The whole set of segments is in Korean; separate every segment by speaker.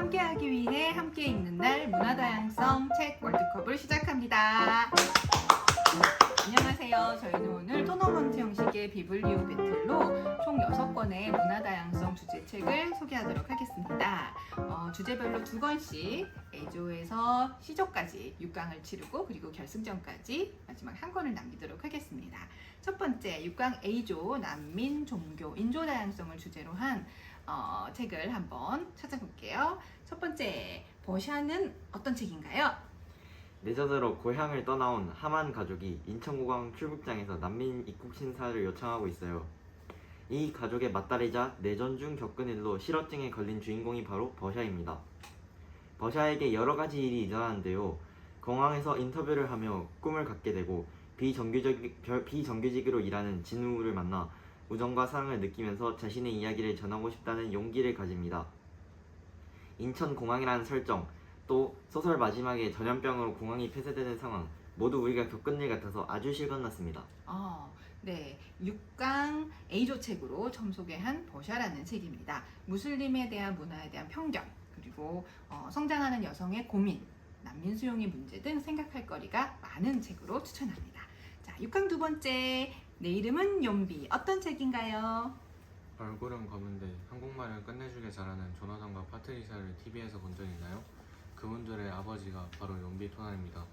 Speaker 1: 함께하기 위해 함께 읽는 날 문화다양성 책 월드컵을 시작합니다. 안녕하세요. 저희는 오늘 토너먼트 형식의 비블리오 배틀로 총 6권의 문화다양성 주제책을 소개하도록 하겠습니다. 주제별로 2권씩 A조에서 C조까지 6강을 치르고 그리고 결승전까지 마지막 1권을 남기도록 하겠습니다. 첫 번째 6강 A조 난민, 종교, 인조 다양성을 주제로 한 책을 한번 찾아볼게요. 첫 번째 버샤는 어떤 책인가요?
Speaker 2: 내전으로 고향을 떠나온 하만 가족이 인천공항 출국장에서 난민 입국 신사를 요청하고 있어요. 이 가족의 맏딸이자 내전 중 겪은 일로 실어증에 걸린 주인공이 바로 버샤입니다. 버샤에게 여러 가지 일이 일어나는데요. 공항에서 인터뷰를 하며 꿈을 갖게 되고 비정규직으로 일하는 진우를 만나 우정과 사랑을 느끼면서 자신의 이야기를 전하고 싶다는 용기를 가집니다. 인천공항이라는 설정, 또 소설 마지막에 전염병으로 공항이 폐쇄되는 상황, 모두 우리가 겪은 일 같아서 아주 실감났습니다.
Speaker 1: 네, 6강 A조 책으로 처음 소개한 버샤라는 책입니다. 무슬림에 대한 문화에 대한 편견, 그리고 성장하는 여성의 고민, 난민 수용의 문제 등 생각할 거리가 많은 책으로 추천합니다. 자, 6강 두 번째, 내 이름은 연비, 어떤 책인가요?
Speaker 3: 얼굴은 검은데 한국말을 끝내주게 잘하는 조나단과 파트리샤를 TV에서 본 적 있나요? 그분들의 아버지가 바로 연비 토나입니다.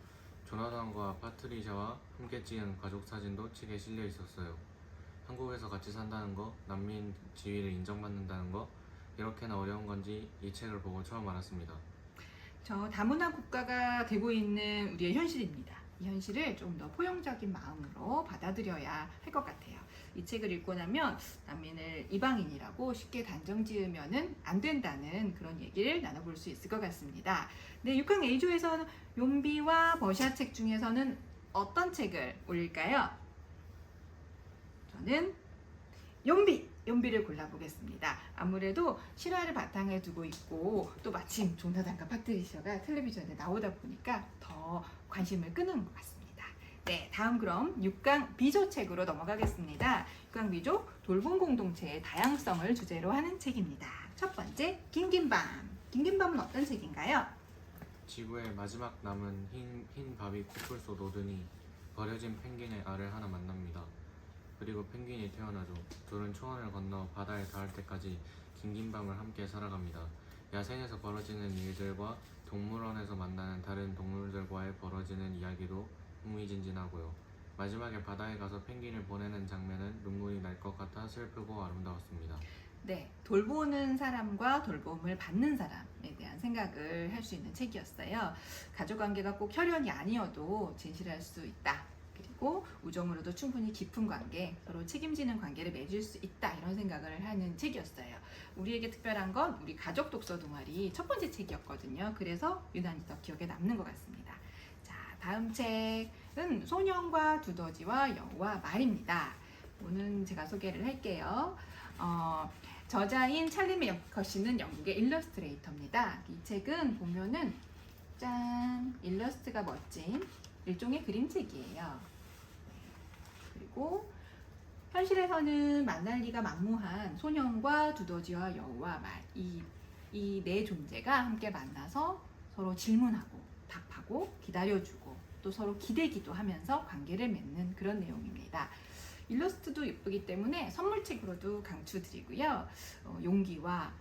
Speaker 3: 조나단과 파트리샤와 함께 찍은 가족 사진도 책에 실려 있었어요. 한국에서 같이 산다는 거, 난민 지위를 인정받는다는 거, 이렇게나 어려운 건지 이 책을 보고 처음 알았습니다.
Speaker 1: 저 다문화 국가가 되고 있는 우리의 현실입니다. 이 현실을 좀 더 포용적인 마음으로 받아들여야 할 것 같아요. 이 책을 읽고 나면 난민을 이방인이라고 쉽게 단정 지으면은 안 된다는 그런 얘기를 나눠볼 수 있을 것 같습니다. 네, 6강 A조에서는 용비와 버샤 책 중에서는 어떤 책을 올릴까요? 저는 용비를 골라보겠습니다. 아무래도 실화를 바탕에 두고 있고 또 마침 조나단과 파트리샤가 텔레비전에 나오다 보니까 더 관심을 끄는 것 같습니다. 네, 다음 그럼 6강 B조 책으로 넘어가겠습니다. 6강 B조 돌봄 공동체의 다양성을 주제로 하는 책입니다. 첫 번째 긴긴밤. 긴긴밤은 어떤 책인가요?
Speaker 3: 지구의 마지막 남은 흰 바위 코뿔 소 노든이 버려진 펭귄의 알을 하나 만납니다. 그리고 펭귄이 태어나죠. 둘은 초원을 건너 바다에 닿을 때까지 긴긴 밤을 함께 살아갑니다. 야생에서 벌어지는 일들과 동물원에서 만나는 다른 동물들과의 벌어지는 이야기도 흥미진진하고요. 마지막에 바다에 가서 펭귄을 보내는 장면은 눈물이 날 것 같아 슬프고 아름다웠습니다.
Speaker 1: 네, 돌보는 사람과 돌봄을 받는 사람에 대한 생각을 할 수 있는 책이었어요. 가족관계가 꼭 혈연이 아니어도 진실할 수 있다. 그리고 우정으로도 충분히 깊은 관계, 서로 책임지는 관계를 맺을 수 있다. 이런 생각을 하는 책이었어요. 우리에게 특별한 건 우리 가족 독서 동아리 첫 번째 책이었거든요. 그래서 유난히 더 기억에 남는 것 같습니다. 자, 다음 책은 소년과 두더지와 여우와 말입니다. 오늘 제가 소개를 할게요. 저자인 찰리 맥커시는 영국의 일러스트레이터입니다. 이 책은 보면은 짠! 일러스트가 멋진 일종의 그림책이에요. 그리고 현실에서는 만날 리가 만무한 소년과 두더지와 여우와 말, 이 네 존재가 함께 만나서 서로 질문하고 답하고 기다려주고 또 서로 기대기도 하면서 관계를 맺는 그런 내용입니다. 일러스트도 예쁘기 때문에 선물책으로도 강추드리고요. 용기와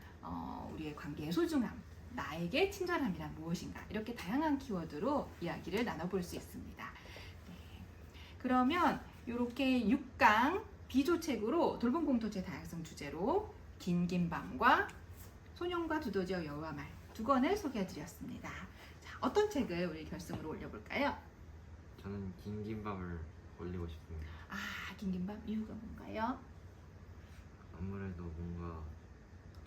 Speaker 1: 우리의 관계의 소중함, 나에게 친절함이란 무엇인가, 이렇게 다양한 키워드로 이야기를 나눠볼 수 있습니다. 네. 그러면 이렇게 6강 B조 책으로 돌봄 공동체 다양성 주제로 긴긴 밤과 소년과 두더지와 여우와 말 2권을 소개해드렸습니다. 자, 어떤 책을 우리 결승으로 올려볼까요?
Speaker 2: 저는 긴긴 밤을 올리고 싶습니다.
Speaker 1: 긴긴 밤 이유가 뭔가요?
Speaker 2: 아무래도 뭔가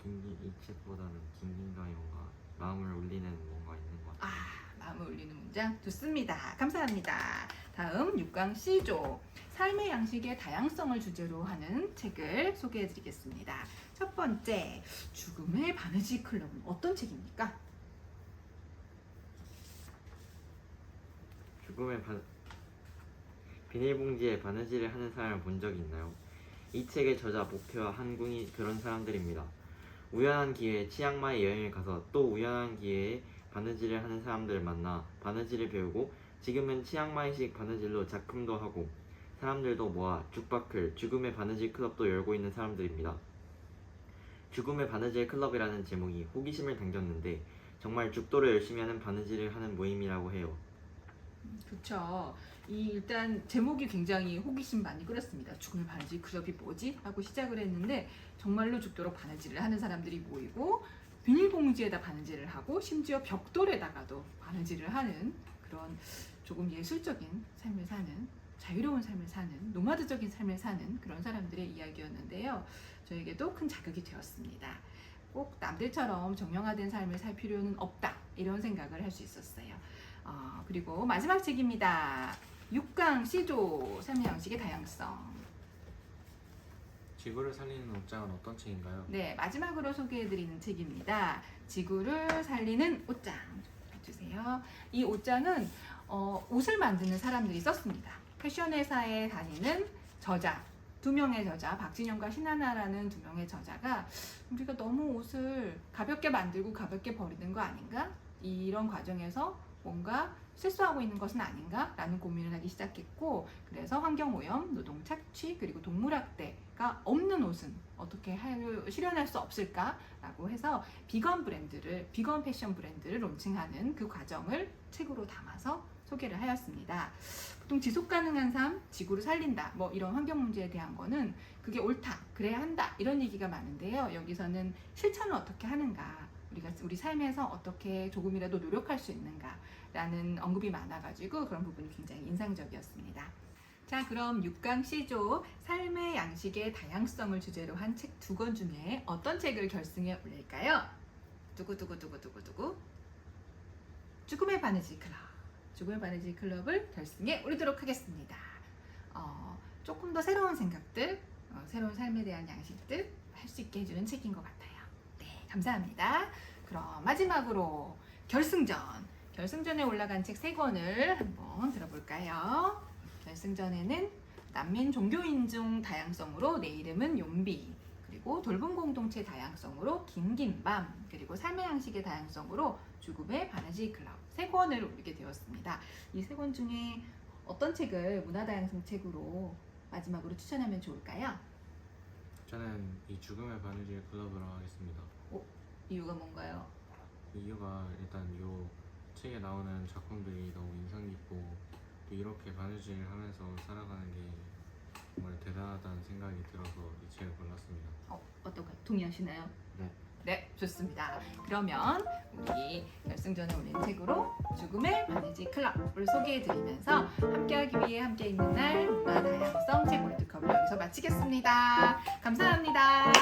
Speaker 2: 이 책보다는 긴긴 밤이 뭔가 마음을 울리는 뭔가 있는 것 같아요.
Speaker 1: 마음을 울리는 문장 좋습니다. 감사합니다. 다음 6강 C조 삶의 양식의 다양성을 주제로 하는 책을 소개해 드리겠습니다. 첫 번째 죽음의 바느질 클럽은 어떤 책입니까?
Speaker 2: 비닐봉지에 바느질을 하는 사람을 본 적이 있나요? 이 책의 저자 목표와 한군이 그런 사람들입니다. 우연한 기회에 치앙마이 여행을 가서 또 우연한 기회에 바느질을 하는 사람들을 만나 바느질을 배우고 지금은 치앙마이식 바느질로 작품도 하고 사람들도 모아 죽바클 죽음의 바느질 클럽도 열고 있는 사람들입니다. 죽음의 바느질 클럽이라는 제목이 호기심을 당겼는데 정말 죽도록 열심히 하는 바느질을 하는 모임이라고 해요.
Speaker 1: 그렇죠. 이 일단 제목이 굉장히 호기심 많이 끌었습니다. 죽음의 바느질 클럽이 뭐지? 하고 시작을 했는데 정말로 죽도록 바느질을 하는 사람들이 모이고 비닐봉지에다 바느질을 하고 심지어 벽돌에다가도 바느질을 하는 그런 조금 예술적인 삶을 사는 자유로운 삶을 사는 노마드적인 삶을 사는 그런 사람들의 이야기였는데요. 저에게도 큰 자극이 되었습니다. 꼭 남들처럼 정형화된 삶을 살 필요는 없다 이런 생각을 할 수 있었어요. 그리고 마지막 책입니다. 6강 시조 삶의 양식의 다양성.
Speaker 3: 지구를 살리는 옷장은 어떤 책인가요?
Speaker 1: 네, 마지막으로 소개해드리는 책입니다. 지구를 살리는 옷장. 봐주세요. 이 옷장은 옷을 만드는 사람들이 썼습니다. 패션 회사에 다니는 저자, 두 명의 저자, 박진영과 신하나라는 두 명의 저자가 우리가 너무 옷을 가볍게 만들고 가볍게 버리는 거 아닌가? 이런 과정에서 뭔가 실수하고 있는 것은 아닌가? 라는 고민을 하기 시작했고, 그래서 환경오염, 노동 착취, 그리고 동물학대가 없는 옷은 어떻게 실현할 수 없을까? 라고 해서 비건 패션 브랜드를 론칭하는 그 과정을 책으로 담아서 소개를 하였습니다. 보통 지속 가능한 삶, 지구를 살린다, 뭐 이런 환경 문제에 대한 거는 그게 옳다, 그래야 한다 이런 얘기가 많은데요. 여기서는 실천을 어떻게 하는가, 우리 삶에서 어떻게 조금이라도 노력할 수 있는가라는 언급이 많아가지고 그런 부분이 굉장히 인상적이었습니다. 자, 그럼 6강 C조 삶의 양식의 다양성을 주제로 한 책 두 권 중에 어떤 책을 결승에 올릴까요? 두구두구두구두구두구 죽음의 바느질 클럽. 죽음의 바느질 클럽을 결승에 올리도록 하겠습니다. 조금 더 새로운 생각들, 새로운 삶에 대한 양식들 할 수 있게 해주는 책인 것 같아요. 네, 감사합니다. 그럼 마지막으로 결승전에 올라간 책 3권을 한번 들어볼까요? 결승전에는 난민 종교인종 다양성으로 내 이름은 용비, 그리고 돌봄 공동체 다양성으로 긴긴밤, 그리고 삶의 양식의 다양성으로 죽음의 바느질 클럽 3권을 올리게 되었습니다. 이 3권 중에 어떤 책을 문화다양성 책으로 마지막으로 추천하면 좋을까요?
Speaker 3: 저는 이 죽음의 바느질 클럽으로 하겠습니다.
Speaker 1: 이유가 뭔가요?
Speaker 3: 그 이유가 일단 이 책에 나오는 작품들이 너무 인상 깊고 또 이렇게 바느질 하면서 살아가는 게 정말 대단하다는 생각이 들어서 이 책을 골랐습니다.
Speaker 1: 어떤가요? 동의하시나요?
Speaker 2: 네.
Speaker 1: 네, 좋습니다. 그러면 우리 결승전에 올린 책으로 죽음의 바느질 클럽을 소개해드리면서 함께하기 위해 함께 있는 날 문화다양성 책 월드컵을 여기서 마치겠습니다. 감사합니다.